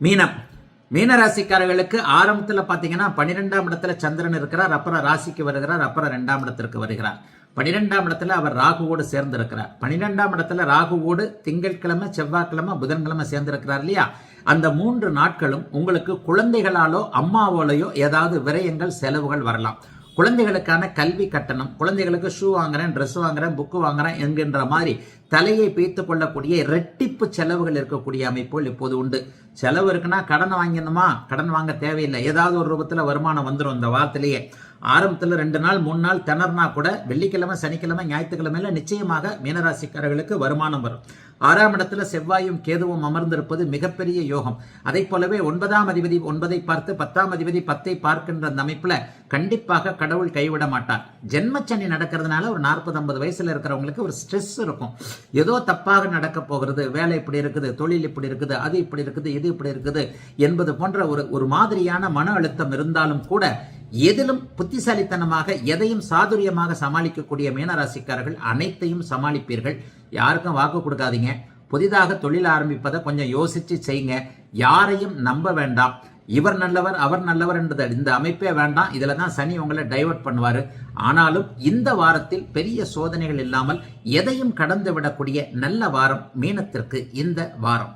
மீனம். மீன ராசிக்காரர்களுக்கு ஆரம்பத்தில் பார்த்தீங்கன்னா 12ஆம் இடத்துல சந்திரன் இருக்கிறார், அப்புறம் ராசிக்கு வருகிறார், அப்புறம் 2ஆம் இடத்திற்கு வருகிறார். 12ஆம் இடத்துல அவர் ராகுவோடு சேர்ந்து இருக்கிறார். 12ஆம் இடத்துல ராகுவோடு திங்கட்கிழமை, செவ்வாய்க்கிழமை, புதன்கிழமை சேர்ந்திருக்கிறார் இல்லையா? அந்த 3 நாட்களும் உங்களுக்கு குழந்தைகளாலோ அம்மாவோலையோ ஏதாவது விரயங்கள், செலவுகள் வரலாம். குழந்தைகளுக்கான கல்வி கட்டணம், குழந்தைகளுக்கு ஷூ வாங்குறேன், ட்ரெஸ் வாங்குறேன், புக்கு வாங்குறேன் என்கின்ற மாதிரி தலையை பீத்து கொள்ளக்கூடிய இரட்டிப்பு செலவுகள் இருக்கக்கூடிய அமைப்புகள் இப்போது உண்டு. செலவு இருக்குன்னா கடன் வாங்கிடணுமா? கடன் வாங்க தேவையில்லை. ஏதாவது ஒரு ரூபத்தில் வருமானம் வந்துடும். இந்த வாரத்திலேயே ஆரம்பத்தில் 2 நாள் 3 நாள் திணறினா கூட வெள்ளிக்கிழமை, சனிக்கிழமை, ஞாயிற்றுக்கிழமையில நிச்சயமாக மீனராசிக்காரர்களுக்கு வருமானம் வரும். 6ஆம் இடத்துல செவ்வாயும் கேதுவும் அமர்ந்திருப்பது மிகப்பெரிய யோகம். அதை போலவே 9ஆம் அதிபதி 9ஐ பார்த்து 10ஆம் அதிபதி 10ஐ பார்க்கின்ற அந்த அமைப்புல கண்டிப்பாக கடவுள் கைவிட மாட்டார். ஜென்மச்சனி நடக்கிறதுனால ஒரு 40-50 வயசுல இருக்கிறவங்களுக்கு ஒரு ஸ்ட்ரெஸ் இருக்கும். ஏதோ தப்பாக நடக்க போகிறது, வேலை இப்படி இருக்குது, தொழில் இப்படி இருக்குது, அது இப்படி இருக்குது, இது இப்படி இருக்குது என்பது போன்ற ஒரு மாதிரியான மன அழுத்தம் இருந்தாலும் கூட எதிலும் புத்திசாலித்தனமாக எதையும் சாதுரியமாக சமாளிக்கக்கூடிய மீனராசிக்காரர்கள் அனைத்தையும் சமாளிப்பீர்கள். யாருக்கும் வாக்கு கொடுக்காதீங்க. புதிதாக தொழில் ஆரம்பிப்பதை கொஞ்சம் யோசிச்சு செய்யுங்க. யாரையும் நம்ப வேண்டாம். இவர் நல்லவர், அவர் நல்லவர் என்றது இந்த அமைப்பே வேண்டாம். இதுல தான் சனி உங்களை டைவர்ட் பண்ணுவாரு. ஆனாலும் இந்த வாரத்தில் பெரிய சோதனைகள் இல்லாமல் எதையும் கடந்து விடக்கூடிய நல்ல வாரம் மீனத்திற்கு இந்த வாரம்.